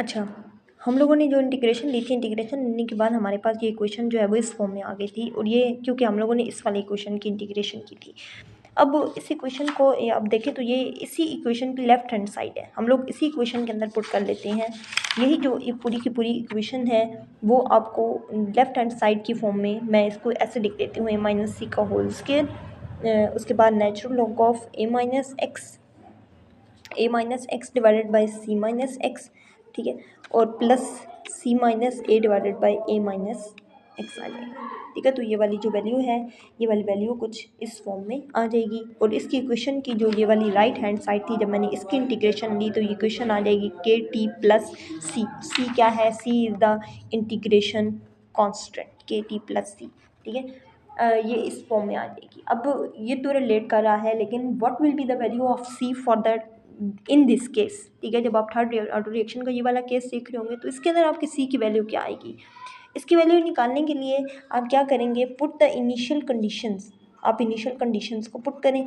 अच्छा, हम लोगों ने जो इंटीग्रेशन ली थी, इंटीग्रेशन लेने के बाद हमारे पास ये इक्वेशन जो है वो इस फॉर्म में आ गई थी, और ये क्योंकि हम लोगों ने इस वाले इक्वेशन की इंटीग्रेशन की थी। अब इस इक्वेशन को अब देखें तो ये इसी इक्वेशन की लेफ्ट हैंड साइड है, हम लोग इसी इक्वेशन के अंदर पुट कर लेते हैं। यही जो ये पूरी की पूरी इक्वेशन है वो आपको लेफ्ट हैंड साइड की फॉर्म में मैं इसको ऐसे लिख देती हूँ, a-c का होल स्क्वायर, उसके बाद natural log of a-x divided by c minus x, ठीक है, और plus c minus a divided by a minus x आ जाएगा, ठीक है। तो ये वाली जो वैल्यू है, ये वाली वैल्यू कुछ इस फॉर्म में आ जाएगी, और इसकी इक्वेशन की जो ये वाली राइट हैंड साइड थी, जब मैंने इसकी इंटीग्रेशन ली तो ये इक्वेशन आ जाएगी के टी प्लस सी। सी क्या है? सी इज़ द इंटीग्रेशन कांस्टेंट, के टी प्लस सी, ठीक है। ये इस फॉर्म में आ जाएगी। अब ये तो रिलेट कर रहा है, लेकिन what will be the value of C for that in this case, ठीक है। जब आप थर्ड ऑटो रिएक्शन का ये वाला केस देख रहे होंगे तो इसके अंदर आपकी सी की वैल्यू क्या आएगी। इसकी वैल्यू निकालने के लिए आप क्या करेंगे, पुट द इनिशियल कंडीशंस। आप इनिशियल कंडीशंस को पुट करें,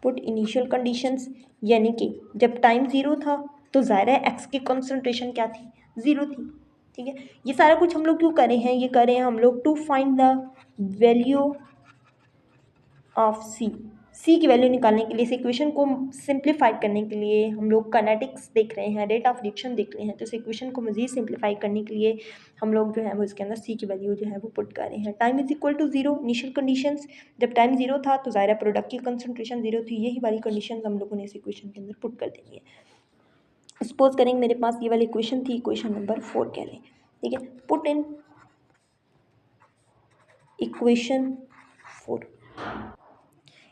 पुट इनिशियल कंडीशंस, यानी कि जब टाइम ज़ीरो था तो ज़ाहिर है एक्स की कंसंट्रेशन क्या थी, ज़ीरो थी, ठीक है। ये सारा कुछ हम लोग क्यों कर रहे हैं, ये कर रहे हैं हम लोग to find the value of c की वैल्यू निकालने के लिए, इस इक्वेशन को सिंप्लीफाई करने के लिए हम लोग काइनेटिक्स देख रहे हैं, रेट ऑफ रिएक्शन देख रहे हैं। तो इस इक्वेशन को मज़ीद सिंप्लीफाई करने के लिए हम लोग जो है वो इसके अंदर सी की वैल्यू जो है वो पुट कर रहे हैं। Time is equal to zero, initial conditions, जब टाइम जीरो था तो ज़ाहिर प्रोडक्ट की कंसंट्रेशन जीरो थी, यही वाली कंडीशन हम लोगों ने इस इक्वेशन के अंदर पुट कर देनी है। सपोज करेंगे मेरे पास ये वाली इक्वेशन थी, इक्वेशन नंबर 4 कह लें, ठीक है। पुट इन इक्वेशन 4,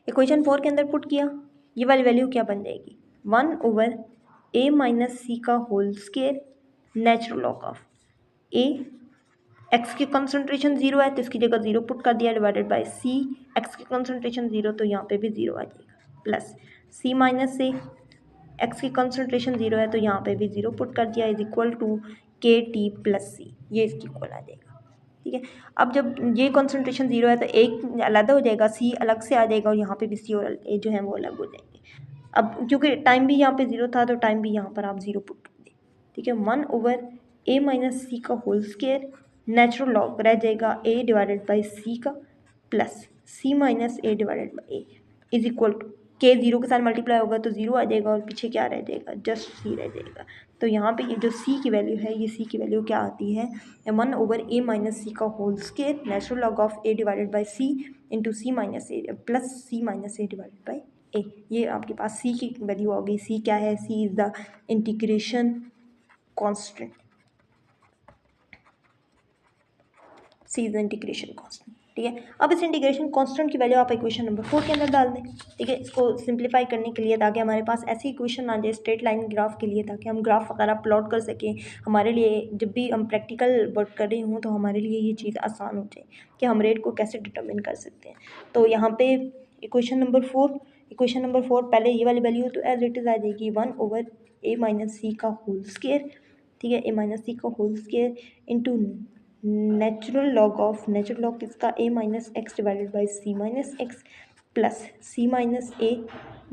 इक्वेशन 4 के अंदर पुट किया, ये वाली वैल्यू क्या बन जाएगी, 1/a माइनस सी का whole square natural log of a, X की कंसंट्रेशन जीरो है तो इसकी जगह जीरो पुट कर दिया, डिवाइडेड बाय सी, एक्स की कंसंट्रेशन जीरो तो यहाँ पे भी जीरो आ जाएगा, plus c minus A, X की कंसंट्रेशन जीरो है तो यहाँ पे भी जीरो पुट कर दिया, इज इक्वल टू के टी प्लस सी, ये इसकी इक्वल आ जाएगा, ठीक है। अब जब ये कॉन्सेंट्रेशन जीरो है तो एक अलग हो जाएगा, सी अलग से आ जाएगा, और यहाँ पे भी सी और ए जो है वो अलग हो जाएंगे। अब क्योंकि टाइम भी यहाँ पे जीरो था तो टाइम भी यहाँ पर आप जीरो पुट कर दें, ठीक है। 1/a माइनस सी का होल स्क्वायर नेचुरल लॉग रह जाएगा a डिवाइडेड बाई सी का, plus c minus A divided by A, is equal to K zero के साथ मल्टीप्लाई होगा तो जीरो आ जाएगा, और पीछे क्या रह जाएगा, जस्ट सी रह जाएगा। तो यहाँ पे ये जो c की वैल्यू है, ये c की वैल्यू क्या आती है, 1/a माइनस सी का whole square natural log of a divided by c into c minus a plus C minus A divided by a. ये आपके पास c की वैल्यू आ गई। c क्या है, c is the integration constant, c is the integration constant, ठीक है। अब इस इंटीग्रेशन कांस्टेंट की वैल्यू आप इक्वेशन नंबर 4 के अंदर डाल दें, ठीक है। इसको सिंप्लीफाई करने के लिए, ताकि हमारे पास ऐसी इक्वेशन आ जाए स्ट्रेट लाइन ग्राफ के लिए, ताकि हम ग्राफ वगैरह प्लॉट कर सकें। हमारे लिए जब भी हम प्रैक्टिकल वर्क कर रहे हों तो हमारे लिए ये चीज़ आसान हो जाए कि हम रेट को कैसे डिटर्मिन कर सकते हैं। तो यहाँ पे इक्वेशन नंबर 4 पहले ये वाली वैल्यू तो एज इट इज़ आ जाएगी 1/a माइनस सी का होल स्क्वायर, ठीक है, a माइनस सी का whole square into natural log किसका, a minus x divided by C minus x, plus C minus A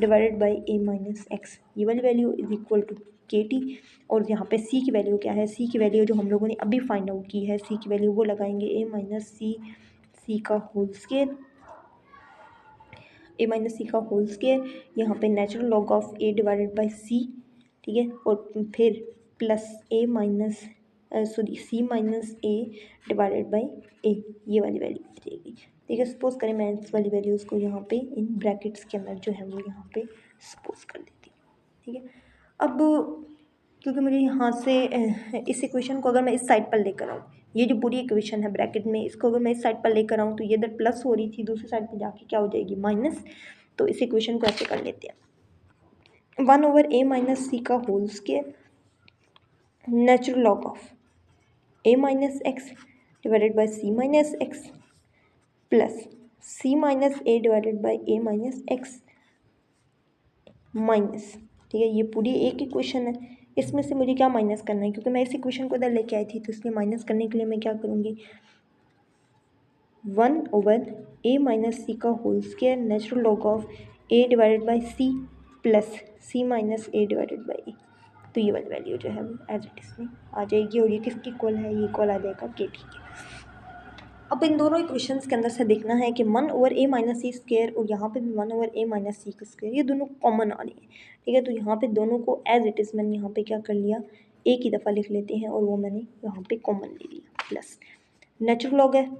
divided by A minus x, ये वाली value is equal to के T. और यहाँ पे c की वैल्यू क्या है, c की वैल्यू जो हम लोगों ने अभी फाइंड आउट की है, c की वैल्यू वो लगाएंगे a माइनस सी का होल स्क्वायर, a माइनस सी का होल स्क्वायर, यहाँ पे natural log of a divided by c, ठीक है, और फिर plus C minus A divided by a, ये वाली वैल्यू आ जाएगी, ठीक है। सपोज करें मैं इस वाली वैल्यूज़ को यहाँ पे इन ब्रैकेट्स के अंदर जो है वो यहाँ पे सपोज कर देती हूँ, ठीक है। अब क्योंकि मुझे यहाँ से इस इक्वेशन को अगर मैं इस साइड पर लेकर आऊँ, ये जो पूरी इक्वेशन है ब्रैकेट में, इसको अगर मैं इस साइड पर लेकर आऊँ तो ये इधर प्लस हो रही थी, दूसरी साइड पर जाके क्या हो जाएगी, माइनस। तो इस इक्वेशन को ऐसे कर लेते हैं, 1/a माइनस सी का whole square natural log of a minus x divided by C minus x, plus C minus A divided by A minus X minus, ठीक है। ये पूरी एक इक्वेशन है, इसमें से मुझे क्या माइनस करना है, क्योंकि मैं इस इक्वेशन को इधर लेके आई थी, तो इसलिए माइनस करने के लिए मैं क्या करूँगी, 1/a माइनस सी का whole square natural log of a divided by c plus C minus A divided by a, तो ये वाली वैल्यू जो है वो एज इट इज़ में आ जाएगी और ये किसकी इक्वल है, ये इक्वल आ जाएगा के टी के। अब इन दोनों इक्वेशंस के अंदर से देखना है कि 1/a-c² और यहाँ पे भी 1/a-c², ये दोनों कॉमन आ रही हैं, ठीक है। तो यहाँ पे दोनों को एज इट इज़ मैंने यहाँ पे क्या कर लिया, एक ही दफ़ा लिख लेते हैं और वो मैंने यहाँ पे कॉमन ले लिया। प्लस नेचुरल लॉग है,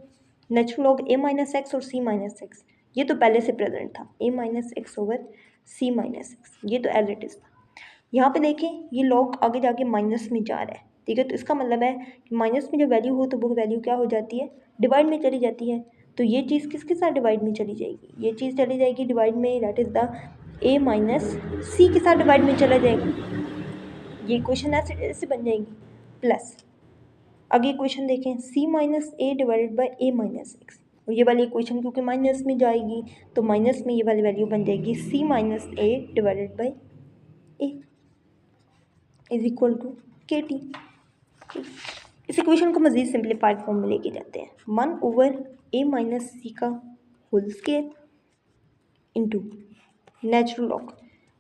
नेचुरल लॉग a-x और c-x, ये तो पहले से प्रेजेंट था, a-x ओवर c-x, ये तो एज इट इज़ था। यहाँ पे देखें ये लॉग आगे जाके माइनस में जा रहा है, ठीक है। तो इसका मतलब है कि माइनस में जब वैल्यू हो तो वो वैल्यू क्या हो जाती है, डिवाइड में चली जाती है। तो ये चीज़ किसके साथ डिवाइड में चली जाएगी, ये चीज़ चली जाएगी डिवाइड में, दैट इज़ द a-c के साथ डिवाइड में चला जाएगा। ये इक्वेशन ऐसे बन जाएगी। प्लस आगे इक्वेशन देखें c-a डिवाइडेड बाई a-x, और ये वाली इक्वेशन क्योंकि माइनस में जाएगी तो माइनस में ये वाली वैल्यू बन जाएगी c-a divided by a is equal to के टी। इस इक्वेशन को मज़ीद सिंप्लीफाइड फॉर्म में लेके जाते हैं, 1/a-c का whole square into natural log,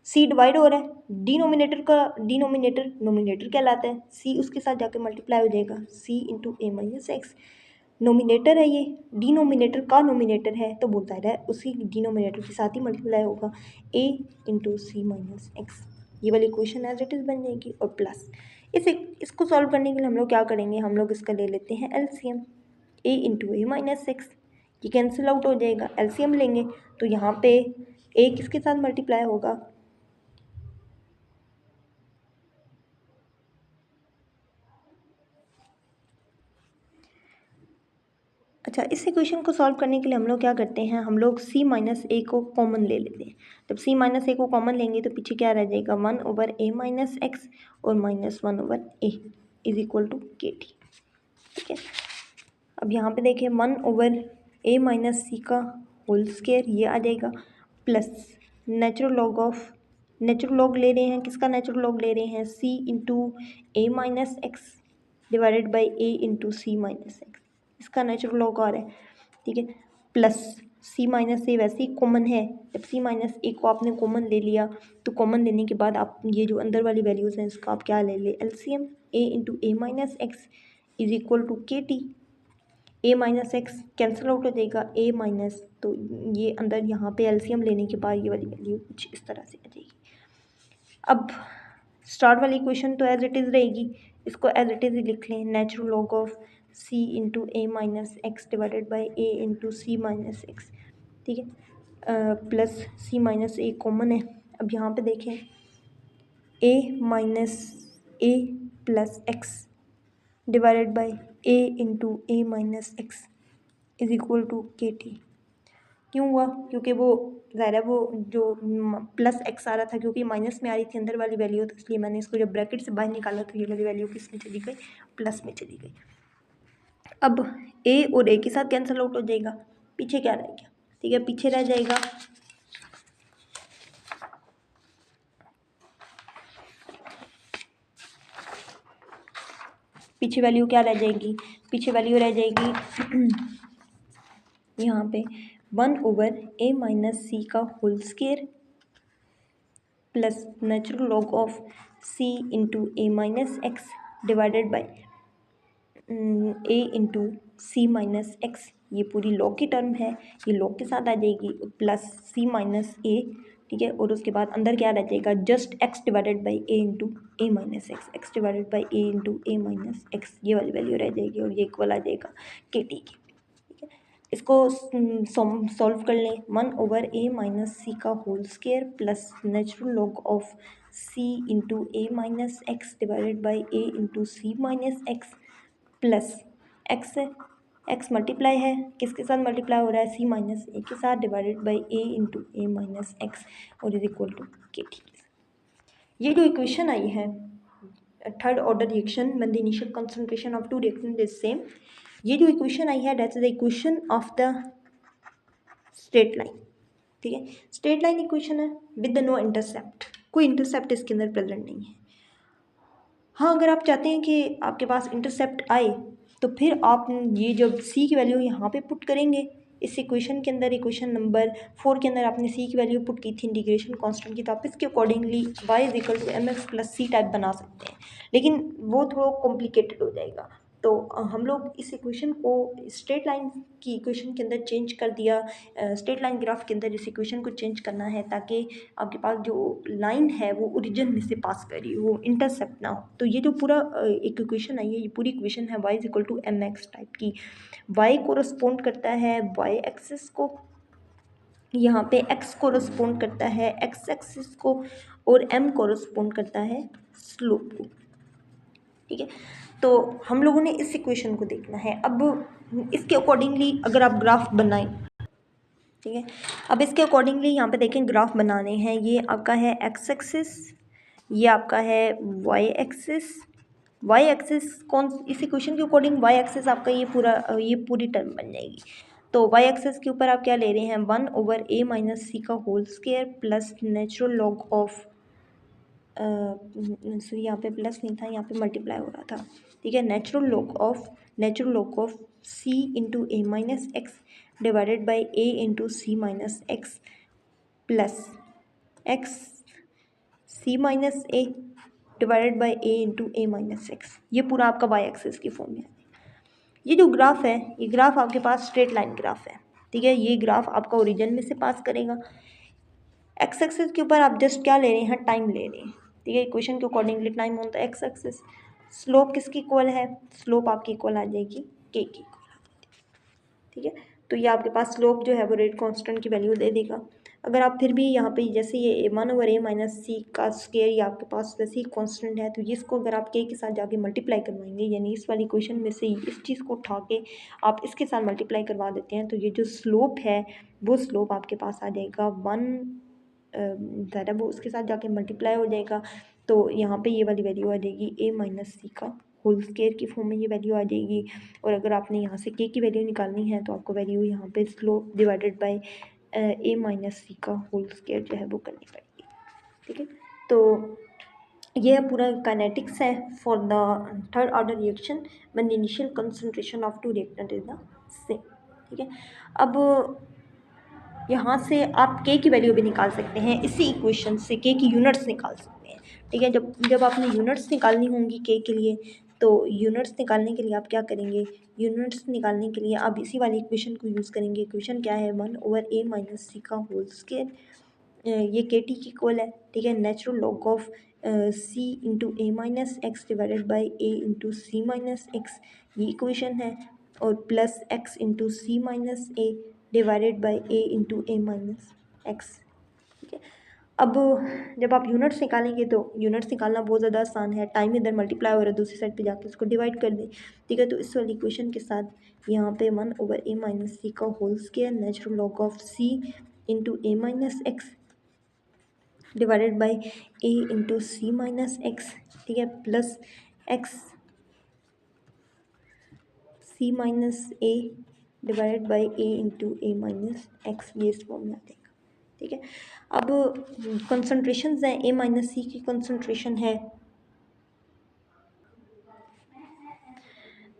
c divide हो रहा है, डिनोमिनेटर का डिनोमिनेटर नोमिनेटर कहलाता है, c उसके साथ जाके मल्टीप्लाई हो जाएगा, c इंटू a-x, नोमिनेटर है ये, डिनोमिनेटर का नोमिनेटर है तो बोलता है उसी डिनोमिनेटर के साथ ही मल्टीप्लाई होगा, a इंटू c-x, ये वाली इक्वेशन एज इट इज़ बन जाएगी। और प्लस इसको सॉल्व करने के लिए हम लोग क्या करेंगे, हम लोग इसका ले लेते हैं एलसीएम, a इंटू a-x, ये कैंसिल आउट हो जाएगा, एलसीएम लेंगे तो यहाँ पे a किसके साथ मल्टीप्लाई होगा, अच्छा। इस इक्वेशन को सॉल्व करने के लिए हम लोग क्या करते हैं, हम लोग c-a को कॉमन ले लेते हैं। जब c-a को कॉमन लेंगे तो पीछे क्या रह जाएगा, 1/a-x और -1/a इज इक्वल टू के टी, ठीक है। अब यहाँ पे देखिए 1/a-c का होल स्क्वायर ये आ जाएगा, प्लस नेचुरल लॉग ले रहे हैं, किसका नेचुरल लॉग ले रहे हैं, c into a-x divided by a into c-x, इसका नेचुरल लॉग आ रहा है, ठीक है। प्लस c-a वैसे ही कॉमन है, जब c-a को आपने कॉमन ले लिया तो कॉमन लेने के बाद आप ये जो अंदर वाली वैल्यूज़ हैं इसका आप क्या ले ले, LCM, a into a-x is equal to के टी, a-x कैंसिल आउट हो जाएगा, a माइनस, तो ये अंदर यहाँ पे एलसीएम लेने के बाद ये वाली वैल्यू कुछ इस तरह से आ जाएगी। अब स्टार्ट वाली इक्वेशन तो एज इट इज़ रहेगी, इसको एज इट इज़ ही लिख लें, natural log of c into a-x divided by a into c-x, ठीक है। प्लस c-a कॉमन है, अब यहाँ पे देखें a plus x divided by a into a-x is equal to के टी। क्यों हुआ, क्योंकि वो ज़ाहिर है वो जो प्लस एक्स आ रहा था क्योंकि माइनस में आ रही थी अंदर वाली वैल्यू, तो इसलिए मैंने इसको जब ब्रैकेट से बाहर निकाला तो ये वाली वैल्यू किस में चली गई, प्लस में चली गई। अब a और a के साथ कैंसिल आउट हो जाएगा, पीछे क्या रह गया, ठीक है, पीछे रह जाएगा पीछे वैल्यू क्या रह जाएगी, पीछे वैल्यू रह जाएगी यहाँ पे 1/a-c का whole square plus natural log of c into a-x divided by a into c-x, ये पूरी लॉग की टर्म है, ये लॉग के साथ आ जाएगी, प्लस c-a, ठीक है। और उसके बाद अंदर क्या रह जाएगा, just x divided by a into a-x, x divided by a into a-x, ये वाली वैल्यू रह जाएगी और ये इक्वल आ जाएगा के टी की, ठीक है। इसको सॉल्व कर लें, 1/a-c का whole square plus natural log of c into a-x divided by a into c-x plus x multiply है, किसके साथ मल्टीप्लाई हो रहा है, c-a के साथ divided by a into a-x और इज इक्वल टू के टी। ये जो इक्वेशन आई है third order reaction when the initial concentration of two reactant is same, ये जो इक्वेशन आई है that's the equation of the straight line, ठीक है। स्ट्रेट लाइन इक्वेशन है विद द नो इंटरसेप्ट, कोई इंटरसेप्ट इसके अंदर प्रेजेंट नहीं है। हाँ, अगर आप चाहते हैं कि आपके पास इंटरसेप्ट आए तो फिर आप ये जब c की वैल्यू यहाँ पे पुट करेंगे इस इक्वेशन के अंदर इक्वेशन नंबर 4 के अंदर आपने सी की वैल्यू पुट की थी इंटीग्रेशन कांस्टेंट की, तो आप इसके accordingly y is equal to m x plus c type बना सकते हैं, लेकिन वो थोड़ा कॉम्प्लिकेटेड हो जाएगा। तो हम लोग इस इक्वेशन को स्ट्रेट लाइन की इक्वेशन के अंदर चेंज कर दिया, स्ट्रेट लाइन ग्राफ के अंदर इस इक्वेशन को चेंज करना है ताकि आपके पास जो लाइन है वो ओरिजिन में से पास कर रही हो, वो इंटरसेप्ट ना हो। तो ये जो पूरा एक इक्वेशन आई है, ये पूरी इक्वेशन है y is equal to m x type की। y कोरस्पोंड करता है y एक्सिस को, यहाँ पे x कोरस्पोंड करता है x एक्सिस को, और m कोरस्पोंड करता है स्लोप को। ठीक है, तो हम लोगों ने इस इक्वेशन को देखना है। अब इसके अकॉर्डिंगली अगर आप ग्राफ बनाएं, ठीक है, अब इसके अकॉर्डिंगली यहाँ पे देखें ग्राफ बनाने हैं। ये आपका है x एक्सिस, ये आपका है y एक्सिस। y एक्सिस कौन, इस इक्वेशन के अकॉर्डिंग y एक्सिस आपका ये पूरी टर्म बन जाएगी। तो y एक्सिस के ऊपर आप क्या ले रहे हैं, 1/a माइनस सी का whole square plus natural log of, sorry यहाँ पे प्लस नहीं था, यहाँ पे मल्टीप्लाई हो रहा था। ठीक है, natural log of c into a minus x divided by a into c minus x plus x c minus A divided by a into a minus x. ये पूरा आपका y एक्सिस की फॉर्म है। ये जो ग्राफ है, ये graph आपके पास स्ट्रेट लाइन ग्राफ है। ठीक है, ये ग्राफ आपका ओरिजिन में से पास करेगा। एक्स एक्सिस के ऊपर आप जस्ट क्या ले रहे हैं, टाइम ले रहे हैं। ठीक है, इक्वेशन के अकॉर्डिंगली टाइम होता है एक्स एक्सिस। स्लोप किसकी इक्वल है, स्लोप आपकी इक्वल आ जाएगी के की इक्वल आ जाएगी। ठीक है, तो ये आपके पास स्लोप जो है वो रेट कांस्टेंट की वैल्यू दे देगा। अगर आप फिर भी यहाँ पे जैसे ये 1/a माइनस सी का स्क्वायर ये आपके पास वैसे ही कांस्टेंट है, तो इसको अगर आप के साथ जाके मल्टीप्लाई करवाएंगे, यानी इस वाली इक्वेशन में से इस चीज़ को उठा के आप इसके साथ मल्टीप्लाई करवा देते हैं, तो ये जो स्लोप है वो स्लोप आपके पास आ जाएगा 1 ज़्यादा, वो उसके साथ जाके मल्टीप्लाई हो जाएगा। तो यहाँ पे ये वाली वैल्यू आ जाएगी a माइनस सी का होल स्क्वायर की फॉर्म में ये वैल्यू आ जाएगी। और अगर आपने यहाँ से k की वैल्यू निकालनी है तो आपको वैल्यू यहाँ पे slope divided by a minus सी का होल स्क्वायर जो है वो करनी पड़ेगी। ठीक है, तो यह पूरा काइनेटिक्स है for the third order reaction when the initial concentration of two reactant is the same. ठीक है, अब यहाँ से आप k की वैल्यू भी निकाल सकते हैं, इसी इक्वेशन से k की यूनिट्स निकाल सकते हैं। ठीक है, जब आपने यूनिट्स निकालनी होंगी k के लिए, तो यूनिट्स निकालने के लिए आप क्या करेंगे, यूनिट्स निकालने के लिए आप इसी वाली इक्वेशन को यूज़ करेंगे। इक्वेशन क्या है, 1/a माइनस सी का होल स्क्वायर, ये के टी की इक्वल है। ठीक है, natural log of c into a minus x divided by a into c minus x, ये इक्वेशन है, और plus x into c minus A divided by a into a minus x. ठीक है, अब जब आप यूनिट्स निकालेंगे तो यूनिट्स निकालना बहुत ज़्यादा आसान है। टाइम इधर मल्टीप्लाई हो रहा है, दूसरी साइड पे जाके इसको डिवाइड कर दें। ठीक है, तो इस वाली इक्वेशन के साथ यहाँ पे 1/a माइनस सी का whole square natural log of c into a minus x divided by a into c minus x. ठीक है, plus x c minus A divided by a into a minus x, ये इस form में आ जाएगा। ठीक है, अब कंसंट्रेशन हैं, ए माइनस सी की कंसंट्रेशन है।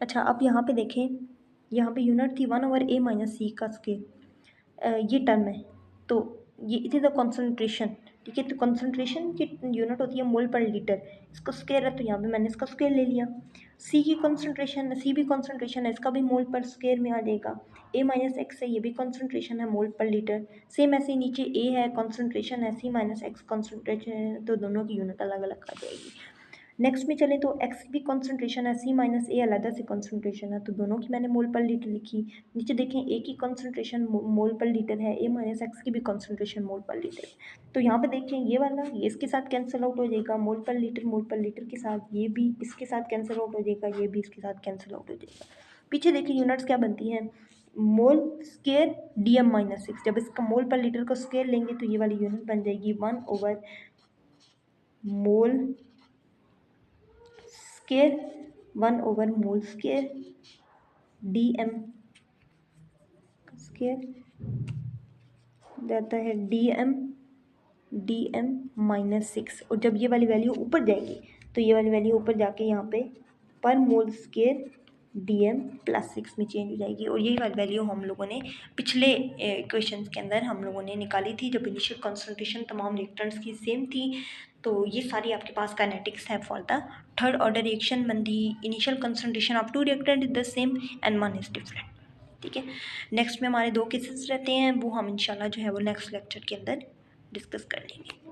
अच्छा, अब यहाँ पे देखें, यहाँ पे यूनिट थी 1/a माइनस सी का स्क्वायर, ये टर्म है, तो ये इट इज़ द कंसंट्रेशन। ठीक है, तो कंसंट्रेशन की यूनिट होती है मोल पर लीटर, इसका स्क्वायर है तो यहाँ पे मैंने इसका स्क्वायर ले लिया। सी की कंसंट्रेशन, सी भी कंसंट्रेशन है, इसका भी मोल पर स्क्वायर में आ जाएगा। ए माइनस एक्स है, ये भी कंसंट्रेशन है मोल पर लीटर। सेम ऐसे ही नीचे ए है कंसंट्रेशन है, सी माइनस एक्स कंसंट्रेशन है, तो दोनों की यूनिट अलग अलग आ जाएगी। नेक्स्ट में चले तो एक्स भी कंसंट्रेशन है, सी माइनस ए अलग से कंसंट्रेशन है, तो दोनों की मैंने मोल पर लीटर लिखी। नीचे देखें ए की कंसंट्रेशन मोल पर लीटर है, ए माइनस एक्स की भी कंसंट्रेशन मोल पर लीटर है। तो यहाँ पे देखें ये वाला ये इसके साथ कैंसिल आउट हो जाएगा, मोल पर लीटर के साथ ये भी इसके साथ कैंसिल आउट हो जाएगा, ये भी इसके साथ कैंसिल आउट हो जाएगा। पीछे देखिए यूनिट्स क्या बनती हैं, मोल स्क्वायर DM माइनस 6। जब इसका मोल पर लीटर का स्क्वायर लेंगे तो ये वाली यूनिट बन जाएगी 1/मोल स्क्वायर 1/मोल स्क्वायर DM स्क्वायर जाता है DM माइनस 6। और जब ये वाली वैल्यू ऊपर जाएगी तो ये वाली वैल्यू ऊपर जाके यहाँ पे पर मोल स्क्वायर DM +6 में चेंज हो जाएगी। और यही वाली वैल्यू हम लोगों ने पिछले इक्वेशंस के अंदर हम लोगों ने निकाली थी, जब इनिशियल कंसंट्रेशन तमाम रिएक्टेंट्स की सेम थी। तो ये सारी आपके पास काइनेटिक्स है for the third order reaction when the initial concentration of two reactant is the same and one is different। ठीक है, नेक्स्ट में हमारे 2 केसेस रहते हैं, वो हम इंशाल्लाह जो है वो नेक्स्ट लेक्चर के अंदर डिस्कस कर लेंगे।